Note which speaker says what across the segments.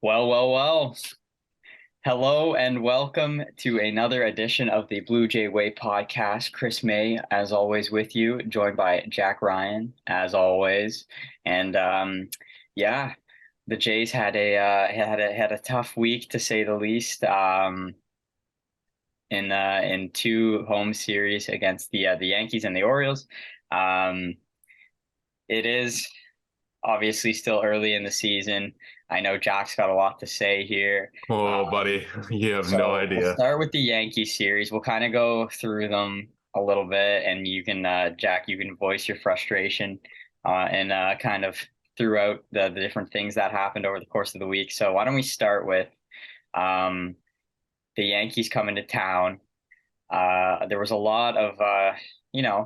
Speaker 1: Well. Hello and welcome to another edition of the Blue Jay Way podcast. Chris May, as always, with you, joined by Jack Ryan, as always. And yeah, the Jays had a tough week to say the least. In two home series against the Yankees and the Orioles. Um, it is obviously still early in the season. I know Jack's got a lot to say here.
Speaker 2: Oh, buddy, you have no
Speaker 1: So we'll
Speaker 2: idea.
Speaker 1: start with the Yankee series. We'll kind of go through them a little bit, and you can, Jack, you can voice your frustration and kind of throughout the different things that happened over the course of the week. So why don't we start with um, the Yankees coming to town? There was a lot of,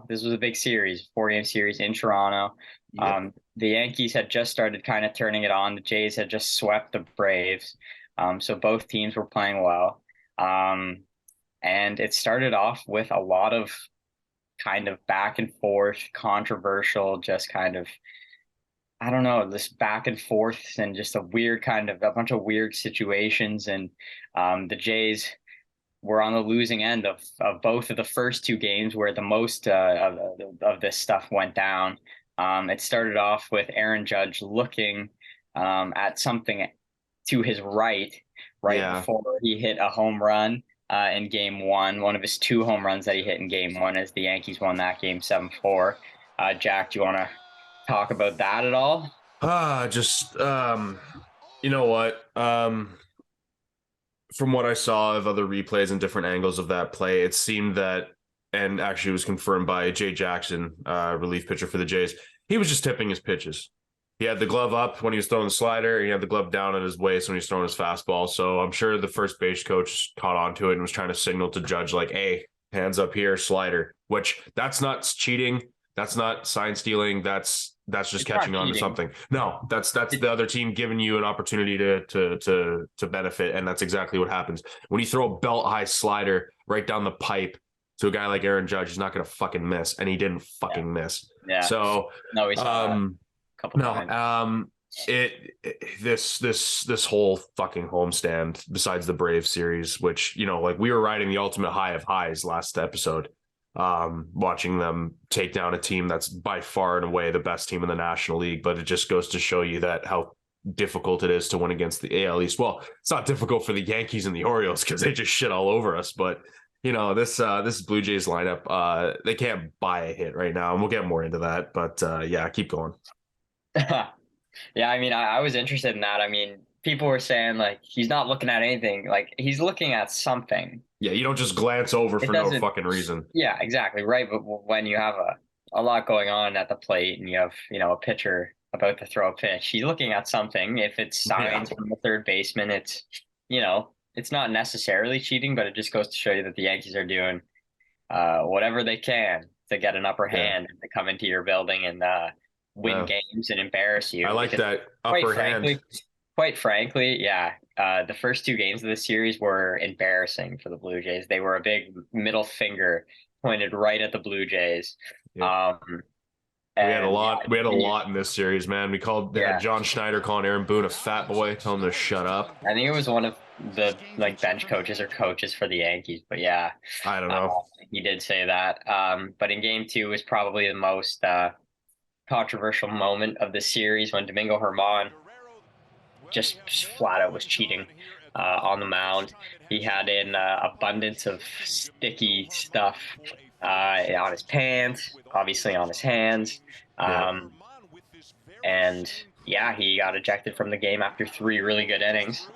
Speaker 1: this was a big series, four-game series in Toronto.
Speaker 2: Yep.
Speaker 1: The Yankees had just started kind of turning it on. The Jays had just swept the Braves. So both teams were playing well. And it started off with a lot of kind of back and forth, controversial, just kind of, I don't know, this back and forth and just a weird kind of a bunch of weird situations. And the Jays were on the losing end of both of the first two games where the most of this stuff went down. It started off with Aaron Judge looking at something to his right
Speaker 2: Yeah.
Speaker 1: before he hit a home run in game one of his two home runs that he hit in game one as the Yankees won that game 7-4. Jack, do you want to talk about that at all?
Speaker 2: Just you know what? From what I saw of other replays and different angles of that play, it seemed that, and actually was confirmed by Jay Jackson, relief pitcher for the Jays. He was just tipping his pitches. He had the glove up when he was throwing the slider. He had the glove down at his waist when he was throwing his fastball. So I'm sure the first base coach caught on to it and was trying to signal to Judge, like, hey, hands up here, slider, which that's not cheating. That's not sign stealing. That's just
Speaker 1: It's not
Speaker 2: catching on to
Speaker 1: cheating.
Speaker 2: something. No, that's the other team giving you an opportunity to benefit, and that's exactly what happens. When you throw a belt high slider right down the pipe to a guy like Aaron Judge, he's not going to fucking miss, and he didn't
Speaker 1: Yeah.
Speaker 2: fucking miss.
Speaker 1: Yeah.
Speaker 2: So,
Speaker 1: No, we saw that a couple
Speaker 2: no,
Speaker 1: times.
Speaker 2: this whole fucking homestand, besides the Brave series, which, like, we were riding the ultimate high of highs last episode, watching them take down a team that's by far and away the best team in the National League. But it just goes to show you that how difficult it is to win against the AL East. Well, it's not difficult for the Yankees and the Orioles because they just shit all over us. But this Blue Jays lineup, they can't buy a hit right now, and we'll get more into that. But yeah, keep going.
Speaker 1: Yeah, I mean, I was interested in that. I mean, people were saying like he's not looking at anything, like he's looking at something.
Speaker 2: Yeah, you don't just glance over
Speaker 1: It
Speaker 2: for no
Speaker 1: doesn't,
Speaker 2: fucking reason.
Speaker 1: yeah, exactly, right. But when you have a lot going on at the plate and you have, a pitcher about to throw a pitch, he's looking at something. If it's
Speaker 2: Yeah,
Speaker 1: signs from the third baseman, it's not necessarily cheating, but it just goes to show you that the Yankees are doing whatever they can to get an upper
Speaker 2: yeah,
Speaker 1: hand and to come into your building and win
Speaker 2: yeah.
Speaker 1: games and embarrass
Speaker 2: I
Speaker 1: you.
Speaker 2: like
Speaker 1: Because
Speaker 2: that
Speaker 1: quite
Speaker 2: upper hand.
Speaker 1: frankly, quite frankly, yeah, the first two games of the series were embarrassing for the Blue Jays. They were a big middle finger pointed right at the Blue Jays.
Speaker 2: Yep.
Speaker 1: Um,
Speaker 2: We had a
Speaker 1: and
Speaker 2: lot. We had a
Speaker 1: yeah,
Speaker 2: lot in this series, man. They had
Speaker 1: yeah,
Speaker 2: John Schneider calling Aaron Boone a fat boy, telling him to shut up.
Speaker 1: I think it was one of the like bench coaches or coaches for the Yankees, but yeah,
Speaker 2: I don't
Speaker 1: uh,
Speaker 2: know.
Speaker 1: he did say that. But in game two was probably the most controversial moment of the series when Domingo Herman just flat out was cheating on the mound. He had an abundance of sticky stuff on his pants, obviously on his hands.
Speaker 2: Yeah.
Speaker 1: Um, and yeah, he got ejected from the game after three really good innings.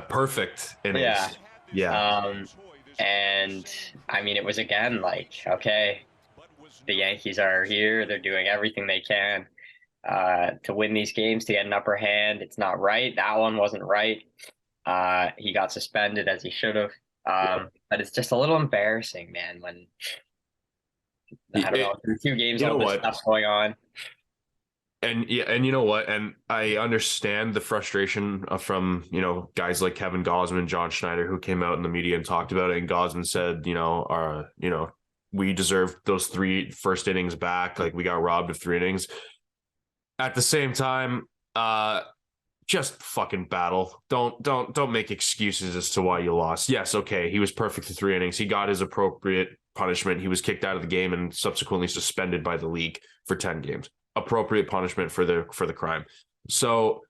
Speaker 2: Perfect
Speaker 1: Yeah.
Speaker 2: innings. Yeah.
Speaker 1: Um, and I mean, it was again like, okay, the Yankees are here. They're doing everything they can to win these games to get an upper hand. It's not right. That one wasn't right. He got suspended as he should have.
Speaker 2: Yep.
Speaker 1: But it's just a little embarrassing, man, when I don't know, through two games,
Speaker 2: You know
Speaker 1: all this
Speaker 2: what?
Speaker 1: stuff's going on.
Speaker 2: And yeah, and you know what? And I understand the frustration from, guys like Kevin Gosman, John Schneider, who came out in the media and talked about it. And Gosman said, we deserved those three first innings back. Like, we got robbed of three innings. At the same time, just fucking battle. Don't make excuses as to why you lost. Yes, okay, he was perfect for 3 innings. He got his appropriate punishment. He was kicked out of the game and subsequently suspended by the league for 10 games. Appropriate punishment for the crime. So,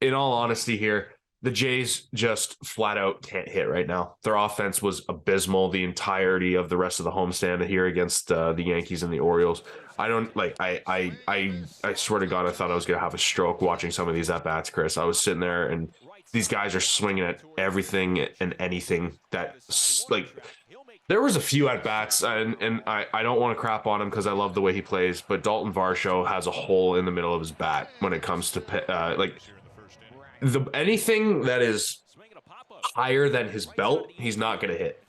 Speaker 2: in all honesty here, the Jays just flat out can't hit right now. Their offense was abysmal the entirety of the rest of the homestand here against the Yankees and the Orioles. I don't like. I swear to God, I thought I was gonna have a stroke watching some of these at bats, Chris. I was sitting there, and these guys are swinging at everything and anything that like. There was a few at bats, and I don't want to crap on him because I love the way he plays, but Dalton Varsho has a hole in the middle of his bat when it comes to like anything that is higher than his belt, he's not going to hit.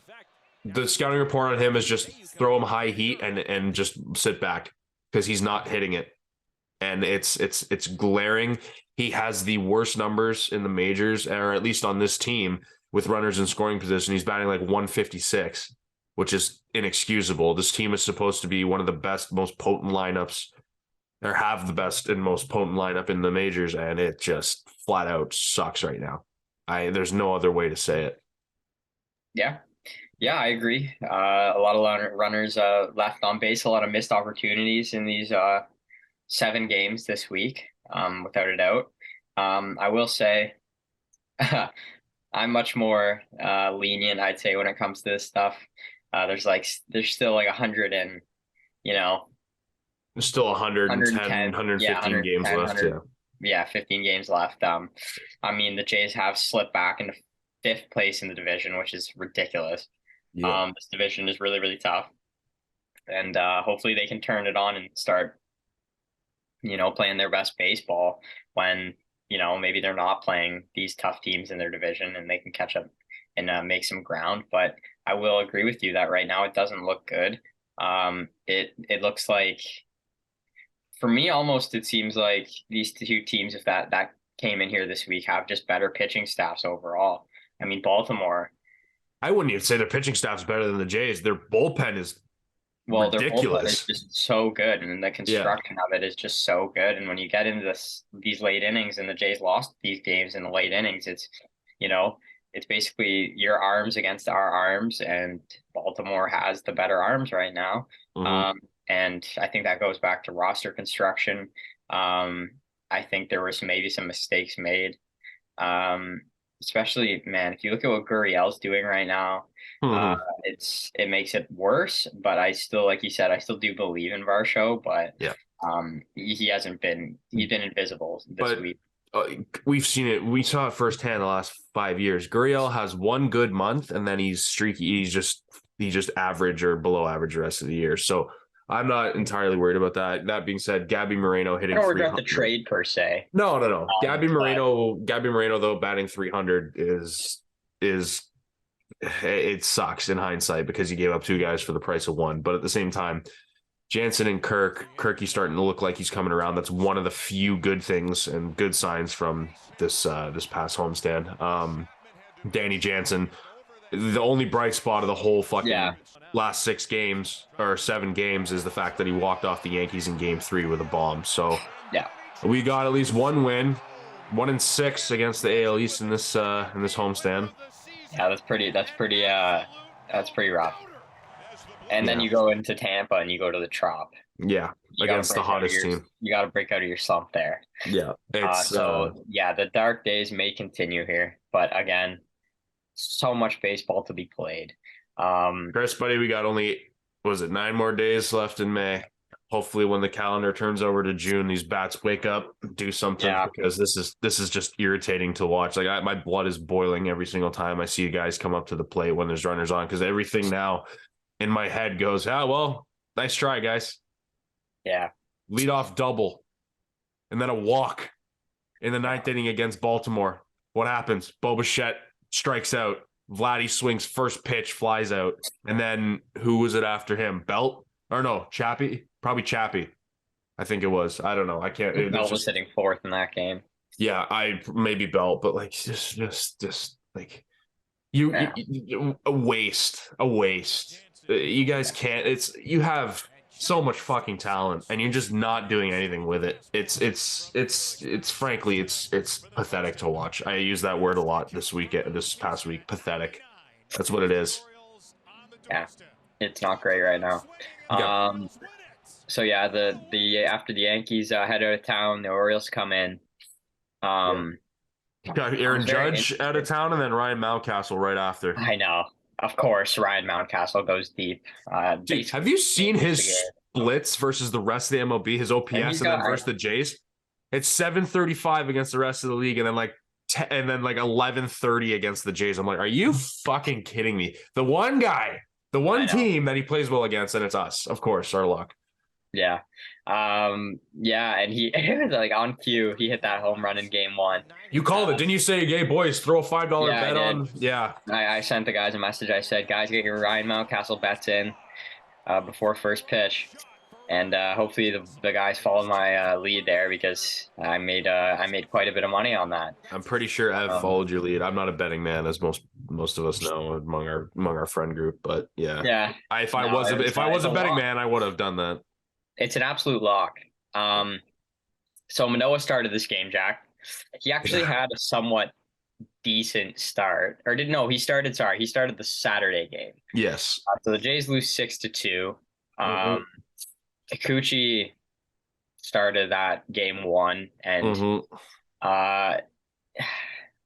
Speaker 2: The scouting report on him is just throw him high heat and just sit back because he's not hitting it, and it's glaring. He has the worst numbers in the majors, or at least on this team, with runners in scoring position. He's batting like 156, which is inexcusable. This team is supposed to be one of the best, most potent lineups, or have the best and most potent lineup in the majors, and it just flat out sucks right now. There's no other way to say it.
Speaker 1: Yeah. Yeah, I agree. A lot of runners left on base, a lot of missed opportunities in these 7 games this week, without a doubt. I will say I'm much more lenient, I'd say, when it comes to this stuff. There's still like 100 and, you know,
Speaker 2: There's still 110,
Speaker 1: 110, yeah,
Speaker 2: 115 games
Speaker 1: 110,
Speaker 2: left.
Speaker 1: 100,
Speaker 2: Yeah.
Speaker 1: yeah, 15 games left. I mean, the Jays have slipped back into 5th place in the division, which is ridiculous.
Speaker 2: Yeah.
Speaker 1: This division is really, really tough, and hopefully they can turn it on and start, playing their best baseball when, maybe they're not playing these tough teams in their division, and they can catch up and make some ground. But I will agree with you that right now it doesn't look good. It looks like, for me, almost it seems like these 2 teams, if that came in here this week, have just better pitching staffs overall. I mean, Baltimore.
Speaker 2: I wouldn't even say their pitching staff's better than the Jays. Their bullpen is
Speaker 1: Well, their bullpen is
Speaker 2: ridiculous.
Speaker 1: just so good, and the
Speaker 2: Yeah.
Speaker 1: construction of it is just so good. And when you get into these late innings, and the Jays lost these games in the late innings, you know, it's basically your arms against our arms, and Baltimore has the better arms right now.
Speaker 2: Mm-hmm.
Speaker 1: And I think that goes back to roster construction. I think there were maybe some mistakes made. Um, Especially, man, if you look at what Gurriel's doing right now, uh,
Speaker 2: Mm-hmm.
Speaker 1: it makes it worse. But I still, like you said, I still do believe in Varsho. But
Speaker 2: Yeah.
Speaker 1: he hasn't been he's been invisible this
Speaker 2: But
Speaker 1: week.
Speaker 2: uh, we've seen it. We saw it firsthand the last 5 years. Gurriel has one good month, and then he's streaky. He's just average or below average the rest of the year. So I'm not entirely worried about that. That being said, Gabby Moreno
Speaker 1: I
Speaker 2: hitting
Speaker 1: don't regret the
Speaker 2: 300.
Speaker 1: trade per se.
Speaker 2: No, no, no.
Speaker 1: But
Speaker 2: Gabby Moreno though batting 300 is it sucks in hindsight because he gave up 2 guys for the price of one. But at the same time, Jansen and Kirky's starting to look like he's coming around. That's one of the few good things and good signs from this past homestand. Danny Jansen, the only bright spot of the whole
Speaker 1: yeah,
Speaker 2: fucking last 6 games or 7 games is the fact that he walked off the Yankees in Game 3 with a bomb. So
Speaker 1: yeah,
Speaker 2: we got at least one win, 1-6 against the AL East in this homestand.
Speaker 1: yeah, that's pretty rough. And then
Speaker 2: Yeah,
Speaker 1: you go into Tampa and you go to the Trop.
Speaker 2: yeah,
Speaker 1: You got to
Speaker 2: against the
Speaker 1: break out of
Speaker 2: hottest
Speaker 1: your
Speaker 2: team.
Speaker 1: you got to break out of your slump there.
Speaker 2: Yeah, it's
Speaker 1: So yeah, the dark days may continue here, but again, so much baseball to be played.
Speaker 2: Chris, buddy. We got only was it 9 more days left in May. Hopefully, when the calendar turns over to June, these bats wake up, do something
Speaker 1: yeah,
Speaker 2: because this is just irritating to watch. Like my blood is boiling every single time I see guys come up to the plate when there's runners on because everything now in my head goes, well, nice try, guys.
Speaker 1: yeah,
Speaker 2: Lead off double, and then a walk in the
Speaker 1: yeah.
Speaker 2: ninth inning against Baltimore. What happens? Bo Bichette strikes out. Vladdy swings first pitch, flies out. And then who was it after him? Belt? Or no, Chappie? Probably Chappie. I think it was. I don't know. I can't. It's
Speaker 1: Bell was
Speaker 2: just,
Speaker 1: hitting fourth in that game.
Speaker 2: yeah, I maybe Belt, but like just like you
Speaker 1: Yeah,
Speaker 2: a waste. You guys can't. You have so much fucking talent, and you're just not doing anything with it. It's frankly, it's pathetic to watch. I use that word a lot this past week. Pathetic. That's what it is.
Speaker 1: Yeah, it's not great right now.
Speaker 2: Yeah.
Speaker 1: Um, so yeah, the after the Yankees head out of town, the Orioles come in.
Speaker 2: Yeah.
Speaker 1: Um,
Speaker 2: You got
Speaker 1: I was
Speaker 2: Aaron
Speaker 1: very
Speaker 2: Judge out of
Speaker 1: interested.
Speaker 2: town, and then Ryan Mountcastle right after.
Speaker 1: I know, of course, Ryan Mountcastle goes deep.
Speaker 2: Dude,
Speaker 1: Basically,
Speaker 2: have you seen
Speaker 1: changes
Speaker 2: his
Speaker 1: the game.
Speaker 2: splits versus the rest of the MLB, his
Speaker 1: And
Speaker 2: OPS,
Speaker 1: he's
Speaker 2: and
Speaker 1: got
Speaker 2: then versus the Jays? It's 735 against the rest of the league, and then like 1130 against the Jays. I'm like, are you fucking kidding me? The one guy, the
Speaker 1: I
Speaker 2: one
Speaker 1: know.
Speaker 2: team that he plays well against, and it's us, of course, our luck.
Speaker 1: Yeah. Yeah, and he it was like on cue, he hit that home run in game one.
Speaker 2: You called it,
Speaker 1: Uh,
Speaker 2: didn't you say, "Hey boys, throw a $5
Speaker 1: yeah, I
Speaker 2: bet
Speaker 1: did.
Speaker 2: on"? Yeah,
Speaker 1: I sent the guys a message. I said, guys, get your Ryan Mountcastle bets in before first pitch. And hopefully the guys followed my lead there because I made quite a bit of money on that.
Speaker 2: I'm pretty sure Ev
Speaker 1: Um,
Speaker 2: followed your lead. I'm not a betting man, as most of us know among our friend group. But yeah,
Speaker 1: yeah,
Speaker 2: if I
Speaker 1: no,
Speaker 2: was if I
Speaker 1: it's
Speaker 2: was
Speaker 1: a
Speaker 2: a betting
Speaker 1: lock.
Speaker 2: man, I would have done that.
Speaker 1: It's an absolute lock. So Manoah started this game, Jack. He actually
Speaker 2: Yeah.
Speaker 1: had a somewhat decent start, or did no? He started. Sorry, he started the Saturday game.
Speaker 2: Yes.
Speaker 1: So the Jays lose 6-2.
Speaker 2: Mm-hmm.
Speaker 1: Kikuchi started that game one, and
Speaker 2: Mm-hmm.
Speaker 1: uh,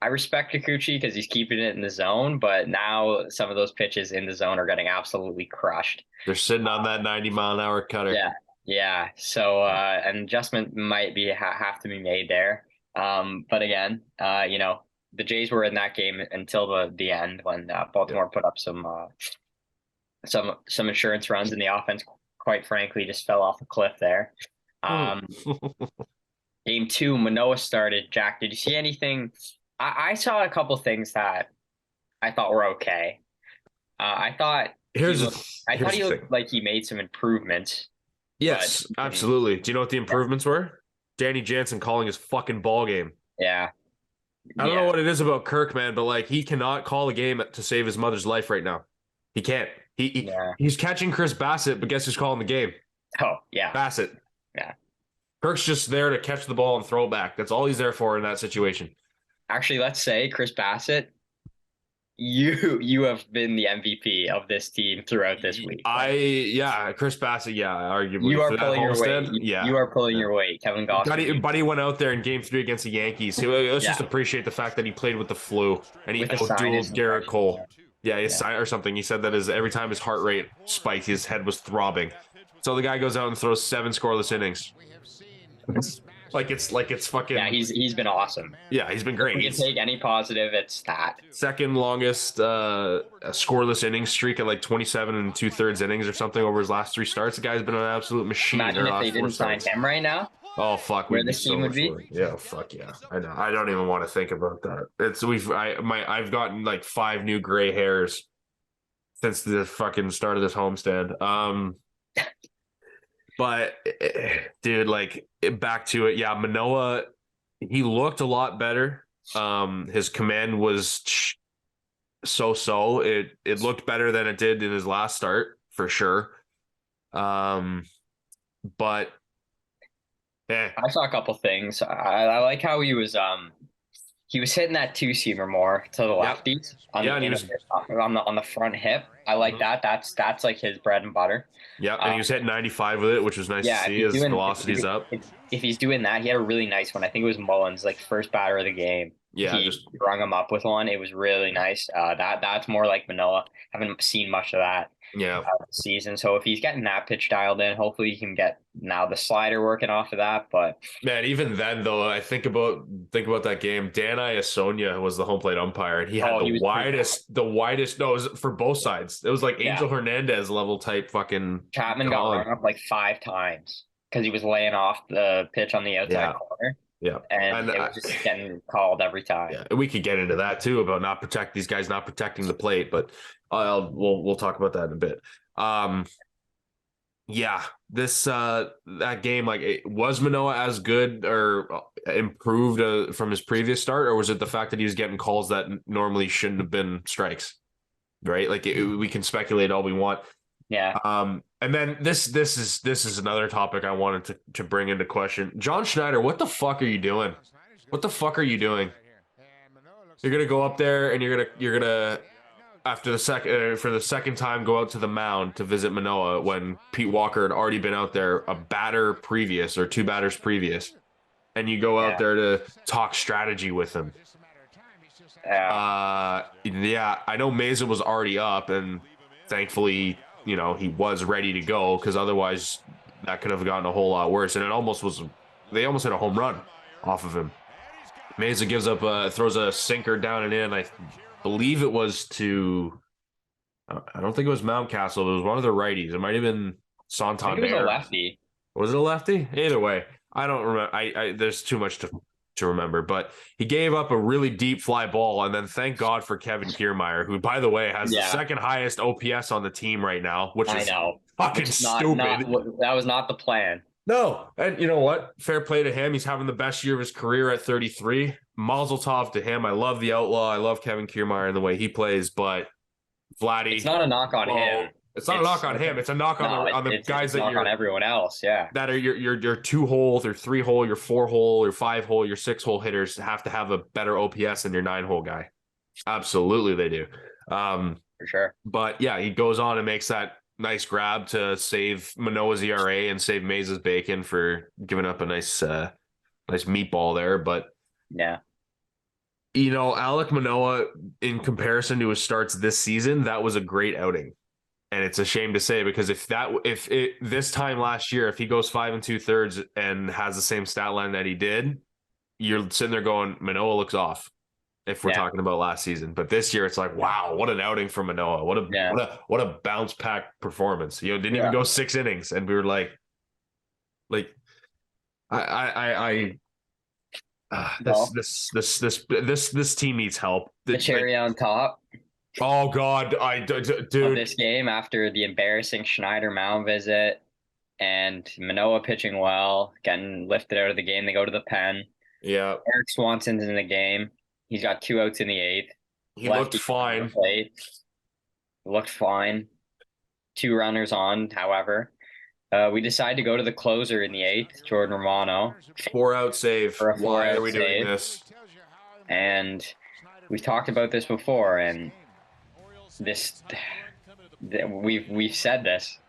Speaker 1: I respect Kikuchi because he's keeping it in the zone, but now some of those pitches in the zone are getting absolutely crushed.
Speaker 2: They're sitting on that 90-mile-an-hour cutter.
Speaker 1: Yeah, yeah. So an adjustment might be have to be made there. But again, the Jays were in that game until the end when
Speaker 2: Yep.
Speaker 1: Baltimore put up some insurance runs, and the offense, quite frankly, just fell off a cliff there.
Speaker 2: Mm.
Speaker 1: Um, Game two, Manoah started. Jack, did you see anything? I saw a couple things that I thought were okay. I thought he
Speaker 2: Here's
Speaker 1: looked.
Speaker 2: the
Speaker 1: I thought
Speaker 2: here's
Speaker 1: he
Speaker 2: the
Speaker 1: looked
Speaker 2: thing.
Speaker 1: like he made some improvements, but
Speaker 2: Yes, absolutely. Do you know what the
Speaker 1: yeah,
Speaker 2: improvements were? Danny Jansen calling his fucking ball game.
Speaker 1: yeah,
Speaker 2: I don't know
Speaker 1: yeah.
Speaker 2: what it is about Kirk, man, but like he cannot call a game to save his mother's life right now. He can't.
Speaker 1: Yeah.
Speaker 2: He's catching Chris Bassett, but guess who's calling the game?
Speaker 1: Oh, yeah,
Speaker 2: Bassett.
Speaker 1: yeah.
Speaker 2: Kirk's just there to catch the ball and throw it back. That's all he's there for in that situation.
Speaker 1: Actually, let's say Chris Bassett, you have been the MVP of this team throughout this week.
Speaker 2: Yeah, Chris Bassett, yeah,
Speaker 1: You
Speaker 2: arguably
Speaker 1: are
Speaker 2: for that
Speaker 1: pulling your weight.
Speaker 2: homestand, yeah.
Speaker 1: You are pulling
Speaker 2: Yeah.
Speaker 1: your weight. Kevin Gossman,
Speaker 2: Buddy went out there in game 3 against the Yankees. Let's just
Speaker 1: yeah,
Speaker 2: appreciate the fact that he played with the flu and he
Speaker 1: with a sinus
Speaker 2: outdueled Garrett
Speaker 1: infection.
Speaker 2: Cole. Yeah,
Speaker 1: Yeah.
Speaker 2: or something. He said that every time his heart rate spiked, his head was throbbing. So the guy goes out and throws 7 scoreless innings. It's
Speaker 1: Yeah,
Speaker 2: fucking
Speaker 1: he's been awesome.
Speaker 2: yeah. He's been
Speaker 1: If
Speaker 2: great.
Speaker 1: we can
Speaker 2: He's
Speaker 1: take any positive, it's that.
Speaker 2: second longest scoreless innings streak at like 27 and 2/3 innings or something over his last 3 starts. The guy's been an absolute machine in
Speaker 1: Imagine
Speaker 2: our
Speaker 1: if they
Speaker 2: last 4
Speaker 1: didn't sign
Speaker 2: starts.
Speaker 1: him right now,
Speaker 2: Oh fuck,
Speaker 1: where
Speaker 2: we'd be
Speaker 1: this
Speaker 2: so
Speaker 1: team would
Speaker 2: much
Speaker 1: be.
Speaker 2: more. Yeah, fuck yeah. I know. I don't even want to think about that. I've gotten like 5 new gray hairs since the fucking start of this homestand. But dude, like back to it. Yeah, Manoah, he looked a lot better. His command was so. It looked better than it did in his last start for sure. Um, but eh,
Speaker 1: I saw a couple things. I like how he was hitting that two seamer more to the
Speaker 2: yep,
Speaker 1: lefties
Speaker 2: yeah, and he was
Speaker 1: on the front hip. I like
Speaker 2: mhm.
Speaker 1: that. That's like his bread and butter.
Speaker 2: Yep, and
Speaker 1: Uh,
Speaker 2: he was hitting 95 with it, which was nice to
Speaker 1: yeah,
Speaker 2: see. His velocity's up.
Speaker 1: if he's doing that, he had a really nice one. I think it was Mullins, like first batter of the game.
Speaker 2: Yeah,
Speaker 1: He
Speaker 2: just
Speaker 1: rung him up with one. It was really nice. That's more like Manoah. Haven't seen much of that
Speaker 2: yeah.
Speaker 1: this season. So if he's getting that pitch dialed in, hopefully he can get now the slider working off of that. But
Speaker 2: Man, even then though, I think about that game. Dan Iasonia was the home plate umpire, and he had
Speaker 1: oh, he was pretty
Speaker 2: the widest. No, it was for both sides. It was like
Speaker 1: yeah.
Speaker 2: Angel Hernandez level type fucking
Speaker 1: Chapman got
Speaker 2: gone.
Speaker 1: rung up like 5 times because he was laying off the pitch on the outside
Speaker 2: Yeah,
Speaker 1: corner,
Speaker 2: yeah,
Speaker 1: and
Speaker 2: and
Speaker 1: it was just getting called every time.
Speaker 2: yeah, we could get into that too about these guys not protecting the plate, but we'll talk about that in a bit. Yeah, this that game, like, was Manoah as good or improved from his previous start, or was it the fact that he was getting calls that normally shouldn't have been strikes? Right, like we can speculate all we want.
Speaker 1: Yeah.
Speaker 2: And then this is another topic I wanted to bring into question. John Schneider, what the fuck are you doing? What the fuck are you doing? You're gonna go up there and you're gonna after the second for the second time go out to the mound to visit Manoah when Pete Walker had already been out there a batter previous or two batters previous, and you go out
Speaker 1: Yeah.
Speaker 2: there to talk strategy with him.
Speaker 1: Yeah.
Speaker 2: Yeah, I know Mesa was already up, and thankfully, he was ready to go because otherwise that could have gotten a whole lot worse. And they almost hit a home run off of him. Mesa throws a sinker down and in. I believe it was to, I don't think it was Mountcastle. It was one of the righties. It might have been
Speaker 1: I think it was a
Speaker 2: Santander.
Speaker 1: lefty.
Speaker 2: Was it a lefty? Either way, I don't remember. There's too much to remember, but he gave up a really deep fly ball, and then thank God for Kevin Kiermaier, who, by the way, has the
Speaker 1: Yeah.
Speaker 2: second highest OPS on the team right now, which
Speaker 1: I
Speaker 2: is
Speaker 1: know.
Speaker 2: fucking
Speaker 1: Which is not
Speaker 2: stupid.
Speaker 1: that was not the plan.
Speaker 2: No, and you know what? Fair play to him. He's having the best year of his career at 33. Mazel tov to him. I love the outlaw. I love Kevin Kiermaier and the way he plays, but
Speaker 1: It's
Speaker 2: Vladdy,
Speaker 1: not a knock on
Speaker 2: well,
Speaker 1: him.
Speaker 2: it's not a knock on him. It's a knock on
Speaker 1: No,
Speaker 2: the guys
Speaker 1: it's a knock on everyone else. Yeah,
Speaker 2: that are your 2 hole, your 3 hole, your 4 hole, your 5 hole, your 6 hole hitters have to have a better OPS than your 9 hole guy. Absolutely, they do.
Speaker 1: for sure.
Speaker 2: But yeah, he goes on and makes that nice grab to save Manoah's ERA and save Maze's bacon for giving up a nice meatball there. But
Speaker 1: Yeah.
Speaker 2: Alek Manoah, in comparison to his starts this season, that was a great outing. And it's a shame to say because if this time last year, if he goes 5 2/3 and has the same stat line that he did, you're sitting there going, Manoah looks off. If we're talking about last season, but this year it's like, wow, what an outing from Manoah! What a bounce pack performance. Didn't even go 6 innings, and we were like, this team needs help.
Speaker 1: The cherry on top
Speaker 2: Oh God,
Speaker 1: of
Speaker 2: dude,
Speaker 1: this game after the embarrassing Schneider mound visit and Manoah pitching well, getting lifted out of the game. They go to the pen.
Speaker 2: yeah,
Speaker 1: Eric Swanson's in the game. He's got 2 outs in the eighth.
Speaker 2: he looked fine.
Speaker 1: Looked fine. 2 runners on, however. We decide to go to the closer in the eighth, Jordan Romano.
Speaker 2: 4-out save.
Speaker 1: For a
Speaker 2: Why
Speaker 1: 4-out
Speaker 2: are we doing
Speaker 1: save.
Speaker 2: this?
Speaker 1: And we've talked about this before, and we've said this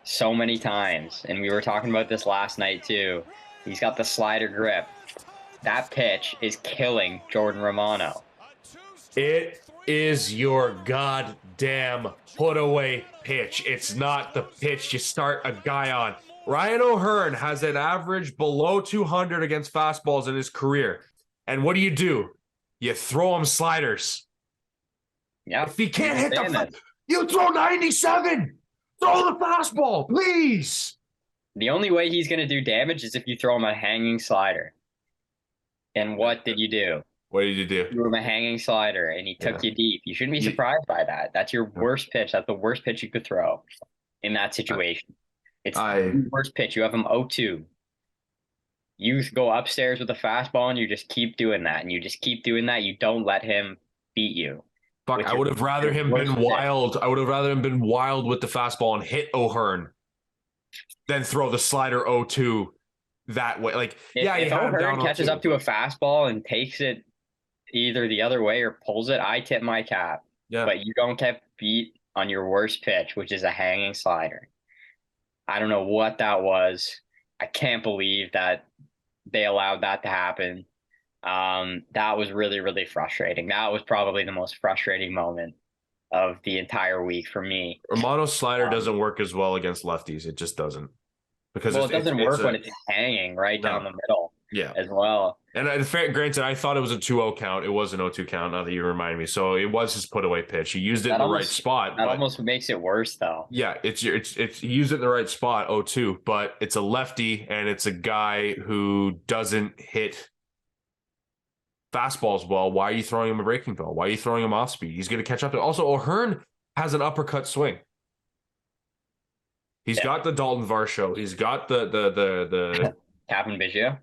Speaker 1: so many times, and we were talking about this last night too. He's got the slider grip. That pitch is killing Jordan Romano.
Speaker 2: It is your goddamn put away pitch. It's not the pitch you start a guy on. Ryan O'Hearn has an average below 200 against fastballs in his career. And what do? You throw him sliders.
Speaker 1: Yeah.
Speaker 2: If he can't hit you throw 97. Throw the fastball, please.
Speaker 1: The only way he's going to do damage is if you throw him a hanging slider. And what did you do?
Speaker 2: What did you do?
Speaker 1: You threw him a hanging slider, and he took you deep. You shouldn't be surprised by that. That's your worst pitch. That's the worst pitch you could throw in that situation. It's the worst pitch. You have him 0-2. You go upstairs with a fastball, and you just keep doing that. And you just keep doing that. You don't let him beat you.
Speaker 2: Fuck, I would have rather him been wild. I would have rather him been wild with the fastball and hit O'Hearn than throw the slider 0-2 that way. Like,
Speaker 1: if O'Hearn catches up to a fastball and takes it either the other way or pulls it, I tip my cap.
Speaker 2: Yeah.
Speaker 1: But you don't get beat on your worst pitch, which is a hanging slider. I don't know what that was. I can't believe that they allowed that to happen. That was really, really frustrating. That was probably the most frustrating moment of the entire week for me.
Speaker 2: Romano's slider doesn't work as well against lefties. It just doesn't. Because
Speaker 1: it doesn't work when it's hanging down the middle.
Speaker 2: Yeah.
Speaker 1: As well.
Speaker 2: And granted, I thought it was a 2-0 count. It was an 0-2 count, now that you remind me. So it was his put away pitch. He used it in the right spot.
Speaker 1: That almost makes it worse, though.
Speaker 2: Yeah, it's he used it in the right spot, 0-2, but it's a lefty and it's a guy who doesn't hit fastballs well. Why are you throwing him a breaking ball? Why are you throwing him off speed? He's going to catch up. Also, O'Hearn has an uppercut swing. He's got the Dalton Varsho. He's got the
Speaker 1: Captain Biggio.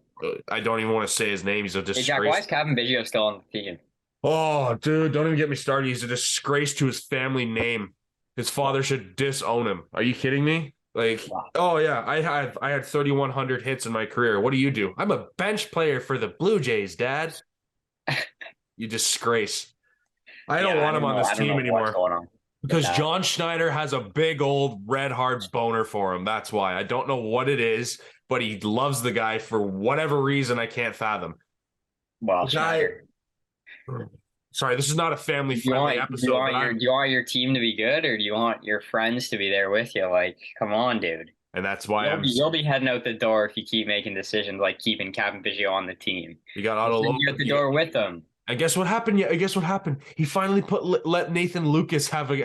Speaker 2: I don't even want to say his name. He's a disgrace.
Speaker 1: Hey Jack, why is Captain Biggio still on the team?
Speaker 2: Oh, dude, don't even get me started. He's a disgrace to his family name. His father should disown him. Are you kidding me? Like,
Speaker 1: Wow.
Speaker 2: oh yeah, I had 3,100 hits in my career. What do? I'm a bench player for the Blue Jays, Dad. You disgrace. I
Speaker 1: Yeah,
Speaker 2: don't want him on this
Speaker 1: I don't
Speaker 2: team
Speaker 1: know what's
Speaker 2: anymore
Speaker 1: going on with
Speaker 2: because
Speaker 1: that.
Speaker 2: John Schneider has a big old red hard boner for him. That's why. I don't know what it is, but he loves the guy for whatever reason I can't fathom.
Speaker 1: Well,
Speaker 2: The guy,
Speaker 1: Schneider,
Speaker 2: sorry, this is not a family
Speaker 1: do you
Speaker 2: friendly
Speaker 1: want
Speaker 2: episode, but
Speaker 1: do you want your team to be good, or do you want your friends to be there with you? Like, come on, dude.
Speaker 2: and that's why
Speaker 1: You'll be heading out the door if you keep making decisions like keeping Kevin Biggio on the team.
Speaker 2: you got
Speaker 1: He'll
Speaker 2: Otto
Speaker 1: send you out
Speaker 2: Lopez.
Speaker 1: the door with them.
Speaker 2: And guess what happened? Yeah, guess what happened? He finally let Nathan Lucas have
Speaker 1: I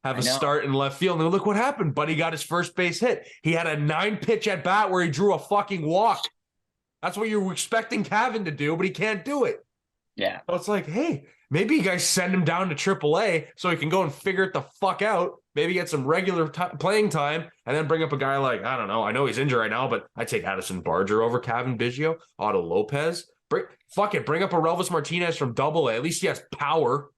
Speaker 2: a
Speaker 1: know.
Speaker 2: start in left field. And look what happened. Buddy got his first base hit. He had a 9 pitch at bat where he drew a fucking walk. That's what you were expecting Cavan to do, but he can't do it.
Speaker 1: Yeah.
Speaker 2: So it's like, hey, maybe you guys send him down to AAA so he can go and figure it the fuck out. Maybe get some regular playing time, and then bring up a guy like, I don't know. I know he's injured right now, but I take Addison Barger over Cavan Biggio, Otto Lopez. Bring up a Relvis Martinez from AA. At least he has power.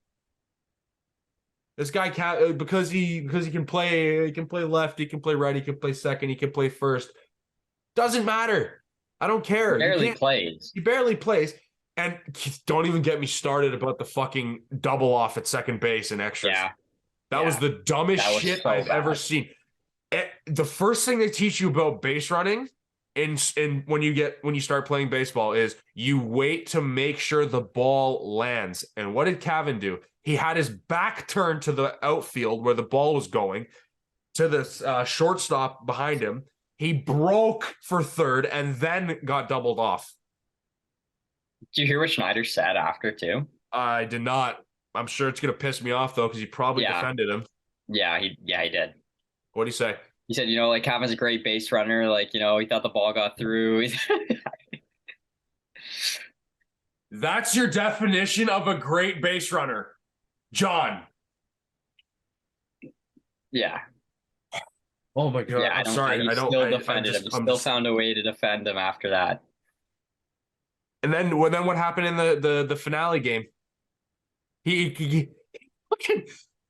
Speaker 2: This guy because he can play left, he can play right, he can play second, he can play first. Doesn't matter. I don't
Speaker 1: He
Speaker 2: care. You
Speaker 1: barely
Speaker 2: can't.
Speaker 1: plays.
Speaker 2: He barely plays. And don't even get me started about the fucking double off at second base and extras.
Speaker 1: Yeah.
Speaker 2: That was
Speaker 1: Yeah.
Speaker 2: the dumbest
Speaker 1: That was
Speaker 2: shit
Speaker 1: so
Speaker 2: I've ever
Speaker 1: bad.
Speaker 2: seen. The first thing they teach you about base running in when you start playing baseball is you wait to make sure the ball lands. And what did Cavan do? He had his back turned to the outfield where the ball was going, to the shortstop behind him. He broke for third and then got doubled off.
Speaker 1: Did you hear what Schneider said after too?
Speaker 2: I did not. I'm sure it's gonna piss me off though because he probably
Speaker 1: Yeah.
Speaker 2: defended him.
Speaker 1: He did.
Speaker 2: What do you say?
Speaker 1: He said, like Kevin's a great base runner. Like, he thought the ball got through.
Speaker 2: That's your definition of a great base runner, John.
Speaker 1: Yeah.
Speaker 2: Oh my god!
Speaker 1: Yeah,
Speaker 2: I'm sorry.
Speaker 1: he
Speaker 2: I don't.
Speaker 1: still
Speaker 2: I
Speaker 1: defended him.
Speaker 2: just.
Speaker 1: He
Speaker 2: I'm
Speaker 1: still
Speaker 2: just.
Speaker 1: found a way to defend him after that.
Speaker 2: And then what happened in the finale game? He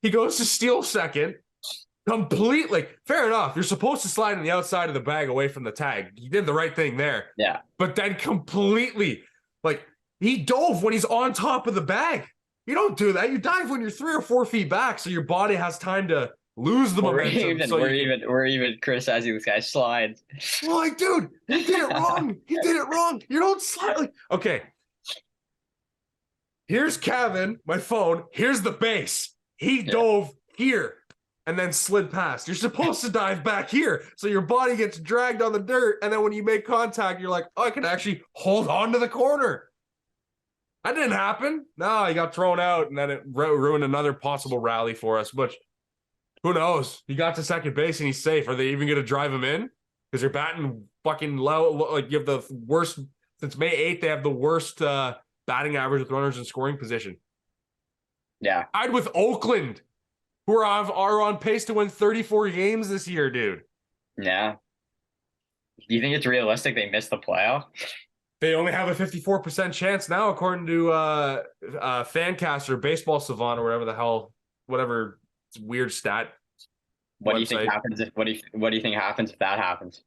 Speaker 2: he goes to steal second. Completely fair enough. You're supposed to slide on the outside of the bag away from the tag. He did the right thing there.
Speaker 1: Yeah.
Speaker 2: But then completely, like, he dove when he's on top of the bag. You don't do that. You dive when you're 3 or 4 feet back, so your body has time to lose the momentum.
Speaker 1: We're even criticizing this guy's slides.
Speaker 2: Well, like, dude, he did it wrong. He did it wrong. You don't slide. Like, okay. Here's Cavan, my phone. Here's the base. He dove here and then slid past. You're supposed to dive back here. So your body gets dragged on the dirt. And then when you make contact, you're like, oh, I can actually hold on to the corner. That didn't happen. No, he got thrown out, and then it ruined another possible rally for us. But who knows? He got to second base, and he's safe. Are they even going to drive him in? Because they're batting fucking low. Like, you have the worst since May 8th. They have the worst batting average with runners in scoring position.
Speaker 1: Yeah.
Speaker 2: Tied with Oakland, who are on pace to win 34 games this year, dude.
Speaker 1: Yeah. Do you think it's realistic they missed the playoff?
Speaker 2: They only have a 54% chance now, according to Fancaster, Baseball Savant, or whatever weird stat.
Speaker 1: What do you think happens if what do you think happens if that happens?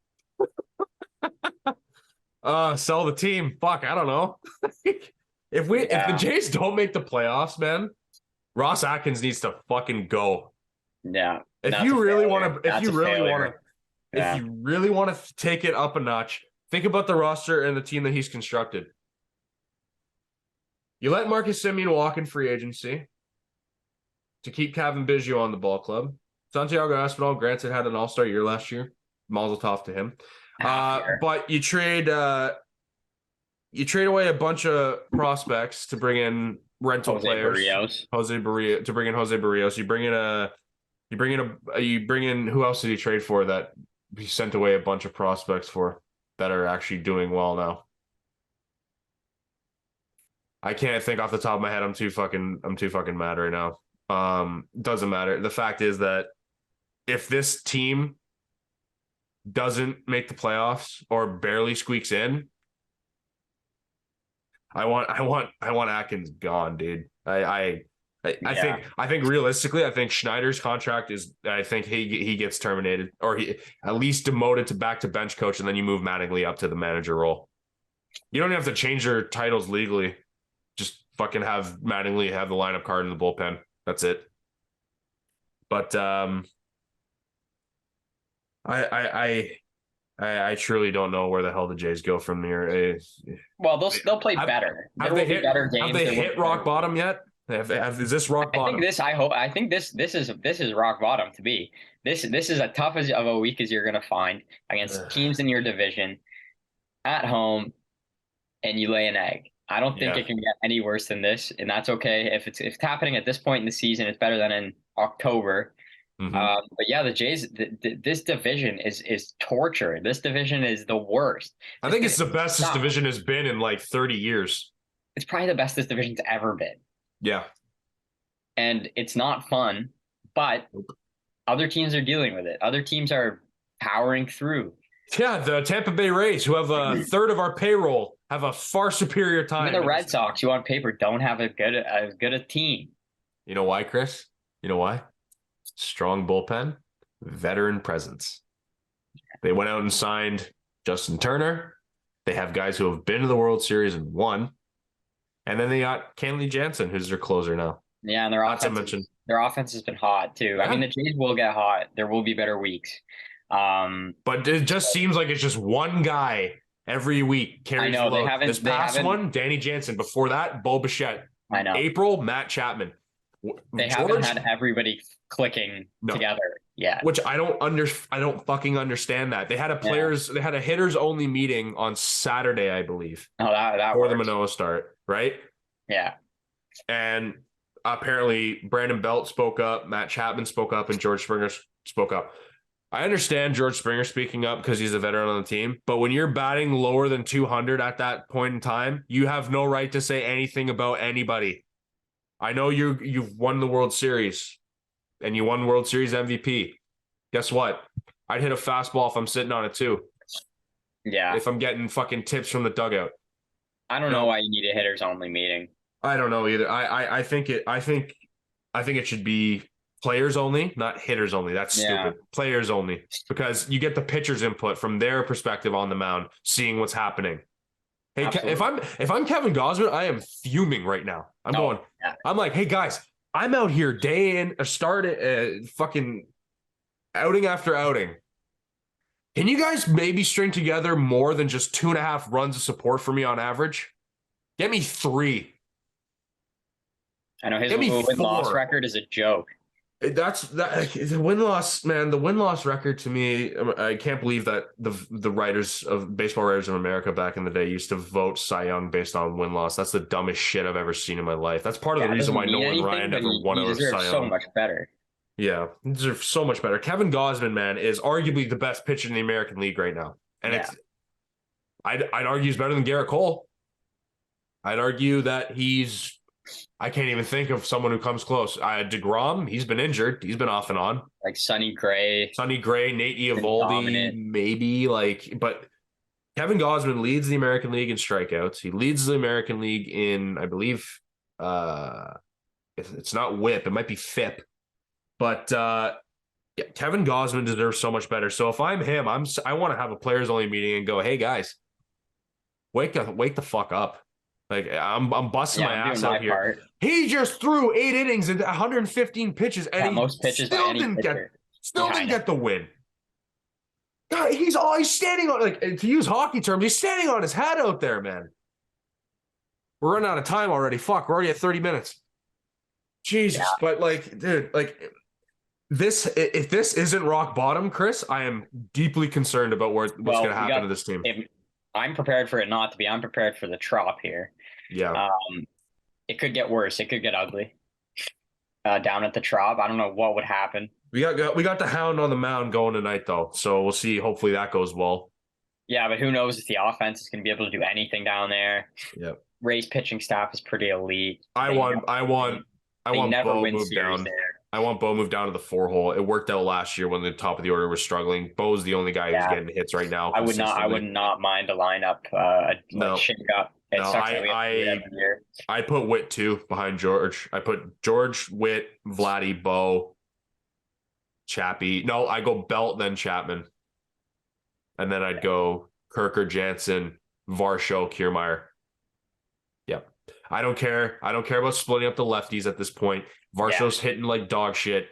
Speaker 2: Sell the team. Fuck, I don't know. If the Jays don't make the playoffs, man, Ross Atkins needs to fucking go.
Speaker 1: Yeah.
Speaker 2: If you really want to take it up a notch, think about the roster and the team that he's constructed. You let Marcus Semien walk in free agency to keep Kevin Biggio on the ball club. Santiago Espinal, granted, had an all-star year last year. Mazel tov to him. But you trade away a bunch of prospects to bring in rental players. Jose Barrios. You bring in who else did he trade for that he sent away a bunch of prospects for that are actually doing well now? I can't think off the top of my head. I'm too fucking mad right now. Doesn't matter. The fact is that if this team doesn't make the playoffs or barely squeaks in, I want Atkins gone, dude. I
Speaker 1: Yeah.
Speaker 2: I think realistically, I think Schneider's contract is. I think he gets terminated, or he at least demoted to bench coach, and then you move Mattingly up to the manager role. You don't even have to change your titles legally. Just fucking have Mattingly have the lineup card in the bullpen. That's it. But I I I truly don't know where the hell the Jays go from here.
Speaker 1: Well, they'll play
Speaker 2: Have,
Speaker 1: better. There will be better
Speaker 2: have
Speaker 1: games.
Speaker 2: they
Speaker 1: There will
Speaker 2: hit
Speaker 1: be better
Speaker 2: rock
Speaker 1: games.
Speaker 2: bottom yet? Is this rock
Speaker 1: I think
Speaker 2: bottom?
Speaker 1: this. I hope. I think this is rock bottom to be. This is as tough as of a week as you're gonna find against teams in your division at home, and you lay an egg. I don't think
Speaker 2: Yeah.
Speaker 1: it can get any worse than this, and that's okay. If it's happening at this point in the season, it's better than in October.
Speaker 2: Mm-hmm.
Speaker 1: But yeah, the Jays, this division is torture. This division is the worst.
Speaker 2: I
Speaker 1: This
Speaker 2: think it's
Speaker 1: division
Speaker 2: the best this
Speaker 1: sucks.
Speaker 2: division has been in like 30 years.
Speaker 1: It's probably the best this division's ever been,
Speaker 2: Yeah.
Speaker 1: and it's not fun. But other teams are dealing with it. Other teams are powering through.
Speaker 2: Yeah, the Tampa Bay Rays, who have a third of our payroll, have a far superior time.
Speaker 1: Even the Red Sox, who on paper don't have as good a team.
Speaker 2: You know why, Chris? You know why? Strong bullpen, veteran presence. They went out and signed Justin Turner. They have guys who have been to the World Series and won. And then they got Kenley Jansen, who's their closer now.
Speaker 1: Yeah, and their offense has been hot too. I mean, the Jays will get hot. There will be better weeks.
Speaker 2: But it just seems like it's just one guy every week carries
Speaker 1: I know
Speaker 2: the
Speaker 1: they
Speaker 2: load.
Speaker 1: haven't.
Speaker 2: This past one, Danny Jansen. Before that, Bo Bichette.
Speaker 1: I know
Speaker 2: April, Matt Chapman.
Speaker 1: they haven't had everybody clicking together yet.
Speaker 2: Which I don't fucking understand that. They had they had a hitters only meeting on Saturday, I believe.
Speaker 1: Oh, that
Speaker 2: for
Speaker 1: works.
Speaker 2: the Manoah start, right?
Speaker 1: Yeah.
Speaker 2: And apparently Brandon Belt spoke up, Matt Chapman spoke up, and George Springer spoke up. I understand George Springer speaking up because he's a veteran on the team, but when you're batting lower than 200 at that point in time, you have no right to say anything about anybody. I know you've won the World Series and you won World Series MVP. Guess what? I'd hit a fastball if I'm sitting on it too.
Speaker 1: Yeah.
Speaker 2: If I'm getting fucking tips from the dugout.
Speaker 1: I don't know why you need a hitters only meeting.
Speaker 2: I don't know either. I think it should be players only, not hitters only. That's stupid. Players only, because you get the pitcher's input from their perspective on the mound, seeing what's happening. Hey,
Speaker 1: Absolutely.
Speaker 2: if I'm Kevin Gausman, I am fuming right now. I'm like, hey guys, I'm out here day in, fucking outing after outing. Can you guys maybe string together more than just 2.5 runs of support for me on average? Get me 3.
Speaker 1: I know his win-loss record is a joke.
Speaker 2: The win-loss, man. The win-loss record to me, I can't believe that the writers of Baseball Writers of America back in the day used to vote Cy Young based on win-loss. That's the dumbest shit I've ever seen in my life. That's part of the reason why Nolan Ryan never won over Cy Young.
Speaker 1: So much better.
Speaker 2: Yeah, he deserves so much better. Kevin Gausman, man, is arguably the best pitcher in the American League right now, and I'd argue he's better than Garrett Cole. I'd argue that I can't even think of someone who comes close. DeGrom, he's been injured. He's been off and on.
Speaker 1: Like Sonny Gray,
Speaker 2: Nate Eovaldi, maybe but Kevin Gausman leads the American League in strikeouts. He leads the American League in, I believe, it's not WHIP. It might be FIP. But Kevin Gausman deserves so much better. So if I'm him, I want to have a players only meeting and go, hey guys, wake the fuck up. Like I'm busting my ass out here.
Speaker 1: Part.
Speaker 2: He just threw 8 innings and 115 pitches, and
Speaker 1: most pitches
Speaker 2: still didn't get the win. God, he's standing on, like, to use hockey terms, he's standing on his head out there, man. We're running out of time already. Fuck, we're already at 30 minutes. Jesus, but like, dude, like if this isn't rock bottom, Chris, I am deeply concerned about what's going to happen to this team.
Speaker 1: I'm prepared for it not to be. I'm prepared for the trop here.
Speaker 2: Yeah.
Speaker 1: It could get worse. It could get ugly. Down at the Trop, I don't know what would happen.
Speaker 2: We got the Hound on the mound going tonight, though, so we'll see. Hopefully that goes well.
Speaker 1: Yeah, but who knows if the offense is going to be able to do anything down there?
Speaker 2: Yeah.
Speaker 1: Ray's pitching staff is pretty elite.
Speaker 2: I want Bo moved down. I want Bo moved down to the 4-hole. It worked out last year when the top of the order was struggling. Bo's the only guy who's getting hits right now.
Speaker 1: I would not mind a lineup. Shake up
Speaker 2: No,
Speaker 1: It sucks that we have to do it every year.
Speaker 2: I put Witt too behind George. I put George, Witt, Vladdy, Bo, Chappie. No, I go Belt then Chapman, and then I'd go Kirker, Jansen, Varsho, Kiermaier. Yep. I don't care. I don't care about splitting up the lefties at this point.
Speaker 1: Yeah.
Speaker 2: Varsho's hitting like dog shit.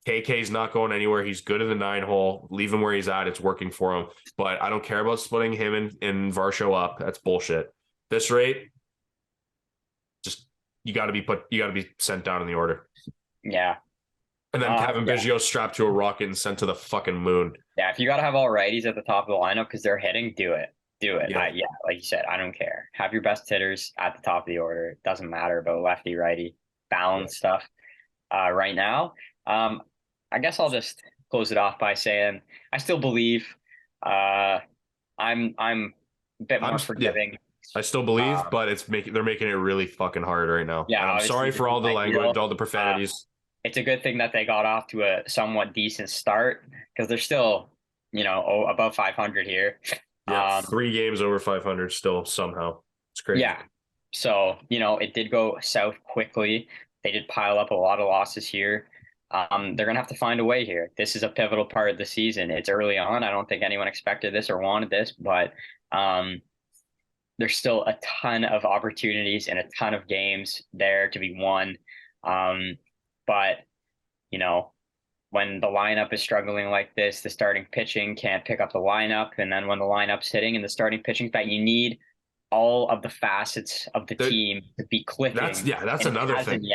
Speaker 2: KK's not going anywhere. He's good in the 9 hole. Leave him where he's at. It's working for him. But I don't care about splitting him and Varsho up. That's bullshit. This rate, just you got to be sent down in the order.
Speaker 1: Yeah.
Speaker 2: And then Kevin
Speaker 1: Yeah.
Speaker 2: Biggio strapped to a rocket and sent to the fucking moon.
Speaker 1: Yeah. If you got to have all righties at the top of the lineup because they're hitting, do it. Do it.
Speaker 2: Yeah.
Speaker 1: Yeah. Like you said, I don't care. Have your best hitters at the top of the order. It doesn't matter about lefty, righty, balance stuff. Right now, I guess I'll just close it off by saying I still believe. I'm a bit more forgiving.
Speaker 2: I still believe, but they're making it really fucking hard right now.
Speaker 1: Yeah,
Speaker 2: and I'm sorry for all the language, all the profanities.
Speaker 1: It's a good thing that they got off to a somewhat decent start because they're still, above 500 here.
Speaker 2: Yeah, 3 games over 500 still somehow. It's crazy.
Speaker 1: Yeah. So, it did go south quickly. They did pile up a lot of losses here. They're going to have to find a way here. This is a pivotal part of the season. It's early on. I don't think anyone expected this or wanted this, but there's still a ton of opportunities and a ton of games there to be won. But, when the lineup is struggling like this, the starting pitching can't pick up the lineup. And then when the lineup's hitting and the starting pitching, that you need all of the facets of the team to be clicking.
Speaker 2: That's another thing.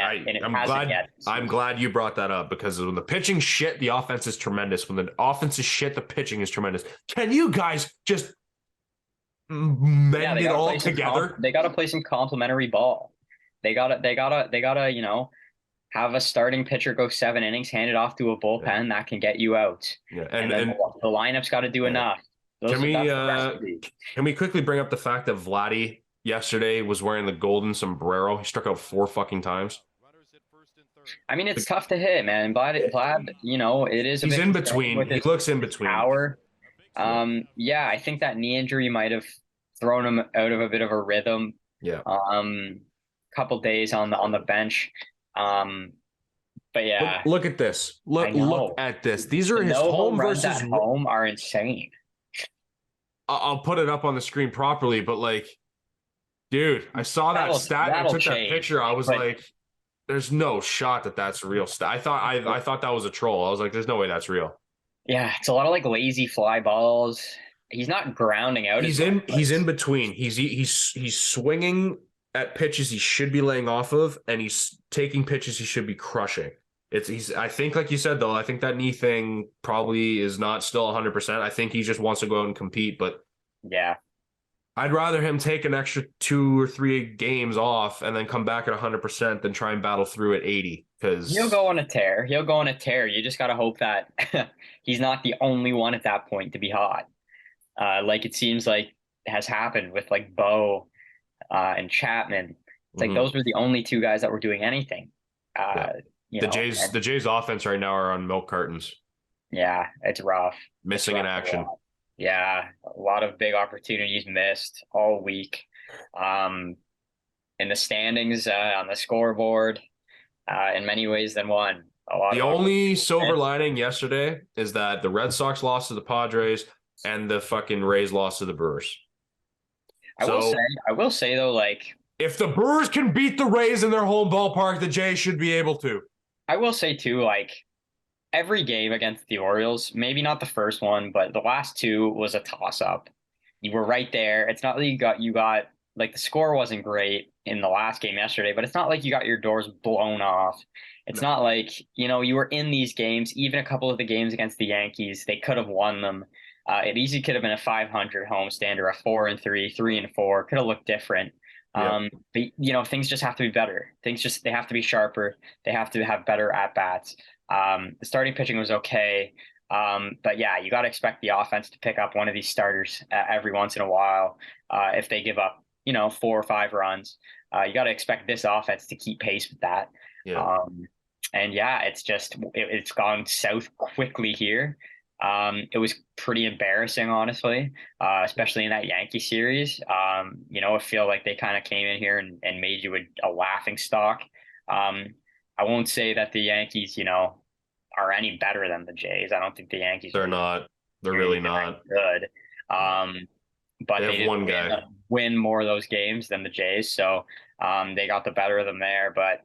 Speaker 2: I'm glad you brought that up because when the pitching shit, the offense is tremendous. When the offense is shit, the pitching is tremendous. Can you guys just mend it all together?
Speaker 1: They got to play some complimentary ball. They gotta, have a starting pitcher go 7 innings, hand it off to a bullpen that can get you out.
Speaker 2: Yeah,
Speaker 1: and then the lineup's got to do enough.
Speaker 2: Can we quickly bring up the fact that Vladdy yesterday was wearing the golden sombrero? He struck out 4 fucking times.
Speaker 1: I mean, it's tough to hit, man. Vlad, it is.
Speaker 2: He's in between. He looks in between.
Speaker 1: Power. I think that knee injury might have thrown him out of a bit of a rhythm.
Speaker 2: Yeah.
Speaker 1: Couple days on the bench. But yeah.
Speaker 2: Look at this. Look at this. These are his home versus
Speaker 1: home are insane.
Speaker 2: I'll put it up on the screen properly, but dude, I saw that stat and I took that picture. I was like, there's no shot that that's real stat. I thought that was a troll. I was like, there's no way that's real.
Speaker 1: Yeah, it's a lot of lazy fly balls. He's not grounding out.
Speaker 2: He's in between. He's swinging at pitches he should be laying off of, and he's taking pitches he should be crushing. I think, like you said, though, I think that knee thing probably is not still 100%. I think he just wants to go out and compete, but
Speaker 1: yeah,
Speaker 2: I'd rather him take an extra 2 or 3 games off and then come back at 100% than try and battle through at 80. Because
Speaker 1: he'll go on a tear. You just got to hope that he's not the only one at that point to be hot. Like it seems like has happened with Bo and Chapman. It's those were the only 2 guys that were doing anything.
Speaker 2: The Jays offense right now are on milk cartons.
Speaker 1: Yeah, it's rough.
Speaker 2: Missing in action.
Speaker 1: Yeah, a lot of big opportunities missed all week. In the standings, on the scoreboard, in many ways than one.
Speaker 2: The only silver lining yesterday is that the Red Sox lost to the Padres and the fucking Rays lost to the Brewers.
Speaker 1: I will say though,
Speaker 2: if the Brewers can beat the Rays in their home ballpark, the Jays should be able to.
Speaker 1: I will say too, every game against the Orioles, maybe not the first one, but the last 2 was a toss-up. You were right there. It's not that you got the score wasn't great in the last game yesterday, but it's not like you got your doors blown off. It's not like, you were in these games, even a couple of the games against the Yankees, they could have won them. It easily could have been a 500 homestand or a 4-3, 3-4, could have looked different. But things just have to be better. They have to be sharper. They have to have better at bats. The starting pitching was okay. But yeah, you got to expect the offense to pick up one of these starters every once in a while. If they give up, 4 or 5 runs, you got to expect this offense to keep pace with that. Yeah. And yeah, it's gone south quickly here. It was pretty embarrassing, honestly, especially in that Yankee series. I feel like they kind of came in here and made you a laughing stock. Um, I won't say that the Yankees, are any better than the Jays. I don't think the Yankees
Speaker 2: They're
Speaker 1: are
Speaker 2: not. They're
Speaker 1: even
Speaker 2: really not.
Speaker 1: good.
Speaker 2: No.
Speaker 1: Um, but
Speaker 2: They
Speaker 1: they
Speaker 2: have
Speaker 1: did
Speaker 2: one guy.
Speaker 1: win more of those games than the Jays, so they got the better of them there. But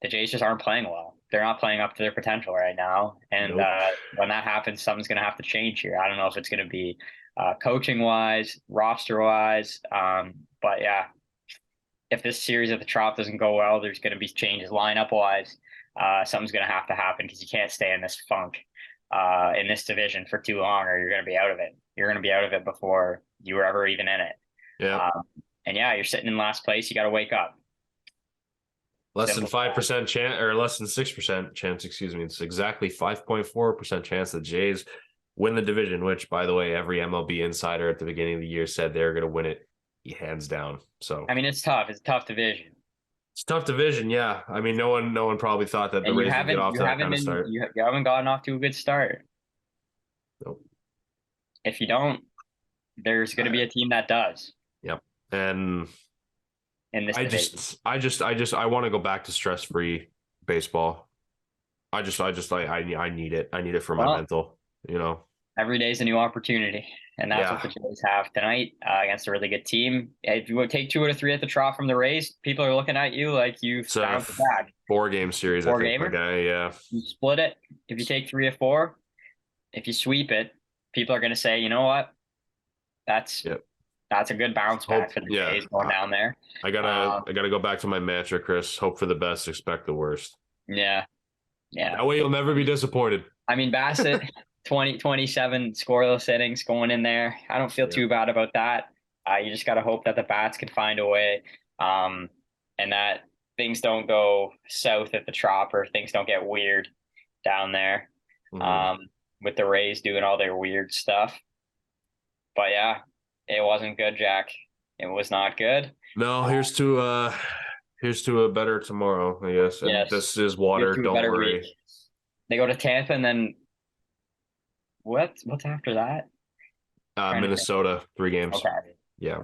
Speaker 1: the Jays just aren't playing well. They're not playing up to their potential right now, and
Speaker 2: Nope.
Speaker 1: when that happens, something's going to have to change here. I don't know if it's going to be coaching wise, roster wise, but yeah, if this series at the Trop doesn't go well, there's going to be changes lineup wise. Something's going to have to happen because you can't stay in this funk in this division for too long, or you're going to be out of it. You're going to be out of it before you were ever even in it.
Speaker 2: Yeah.
Speaker 1: And yeah, you're sitting in last place. You got to wake up.
Speaker 2: Less than
Speaker 1: Simple.
Speaker 2: 5% chance, or less than 6% chance, excuse me. It's exactly 5.4% chance the Jays win the division, which, by the way, every MLB insider at the beginning of the year said they're going to win it hands down. So
Speaker 1: I mean, it's tough. It's a tough division.
Speaker 2: it's a tough division, yeah. I mean, no one probably thought that the
Speaker 1: And you
Speaker 2: Rays would get
Speaker 1: haven't
Speaker 2: off
Speaker 1: you
Speaker 2: to that
Speaker 1: haven't
Speaker 2: kind of
Speaker 1: been
Speaker 2: start.
Speaker 1: you haven't gotten off to a good start.
Speaker 2: Nope.
Speaker 1: If you don't, there's going to be a team that does
Speaker 2: Yep. And
Speaker 1: in this division.
Speaker 2: I want to go back to stress-free baseball. I need it. I need it for my
Speaker 1: Well,
Speaker 2: mental, you know.
Speaker 1: every day is a new opportunity, and that's what
Speaker 2: Yeah.
Speaker 1: the Jays have tonight against a really good team. If you would take 2 out of 3 at the trough from the Rays, people are looking at you like you've
Speaker 2: It's a
Speaker 1: bounced back.
Speaker 2: 4-game series, I
Speaker 1: Four
Speaker 2: think, my
Speaker 1: gamer,
Speaker 2: guy. Yeah.
Speaker 1: you split it. If you take 3 of 4, if you sweep it, people are going to say, you know what, that's
Speaker 2: Yep.
Speaker 1: that's a good bounce back
Speaker 2: Hope.
Speaker 1: for the
Speaker 2: Yeah.
Speaker 1: Jays going down there.
Speaker 2: I gotta
Speaker 1: Um,
Speaker 2: I gotta go back to my mantra, Chris. Hope for the best, expect the worst.
Speaker 1: yeah, yeah.
Speaker 2: That way you'll never be disappointed.
Speaker 1: I mean, Bassett, 27 scoreless innings going in there. I don't feel
Speaker 2: Yeah.
Speaker 1: too bad about that. You just got to hope that the bats can find a way, um, and that things don't go south at the Trop or things don't get weird down there
Speaker 2: Mhm.
Speaker 1: um, with the Rays doing all their weird stuff. But yeah, it wasn't good, Jack. It was not good.
Speaker 2: No, here's to a better tomorrow, I guess. And
Speaker 1: Yes,
Speaker 2: this is
Speaker 1: here's
Speaker 2: water,
Speaker 1: to a
Speaker 2: don't
Speaker 1: better week.
Speaker 2: worry.
Speaker 1: They go to Tampa, and then what's after that? Trying to think.
Speaker 2: Minnesota, 3 games.
Speaker 1: Okay.
Speaker 2: Yeah.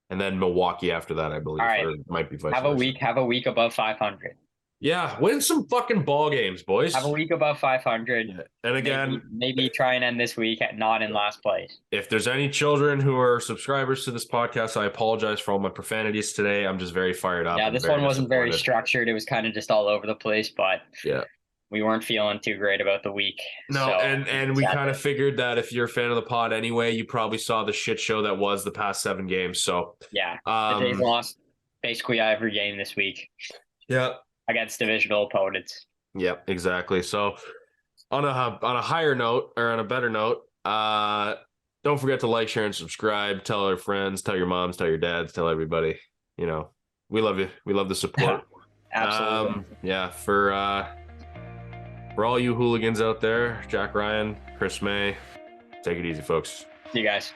Speaker 2: And then Milwaukee after that, I
Speaker 1: All
Speaker 2: believe.
Speaker 1: right.
Speaker 2: Or it might be vice
Speaker 1: Have a
Speaker 2: versa.
Speaker 1: week. Have a week above 500.
Speaker 2: Yeah, win some fucking ball games,
Speaker 1: Have a
Speaker 2: boys.
Speaker 1: week above 500.
Speaker 2: Yeah. And
Speaker 1: Maybe
Speaker 2: again,
Speaker 1: maybe try and end this week at not in last place.
Speaker 2: if there's any children who are subscribers to this podcast, I apologize for all my profanities today. I'm just very fired up
Speaker 1: Yeah,
Speaker 2: and
Speaker 1: this
Speaker 2: very
Speaker 1: one wasn't very
Speaker 2: disappointed.
Speaker 1: structured. It was kind of just all over the place, but
Speaker 2: Yeah.
Speaker 1: we weren't feeling too great about the week.
Speaker 2: No,
Speaker 1: So
Speaker 2: and we kind of figured that if you're a fan of the pod anyway, you probably saw the shit show that was the past 7 games. So
Speaker 1: yeah, the Jays lost basically every game this week
Speaker 2: yeah.
Speaker 1: against divisional opponents.
Speaker 2: Yeah, exactly. So on a higher note or on a better note, don't forget to like, share, and subscribe. Tell our friends, tell your moms, tell your dads, tell everybody. You know, we love you. We love the support.
Speaker 1: Absolutely.
Speaker 2: Yeah, for all you hooligans out there, Jack Ryan, Chris May, take it easy, folks.
Speaker 1: See you guys.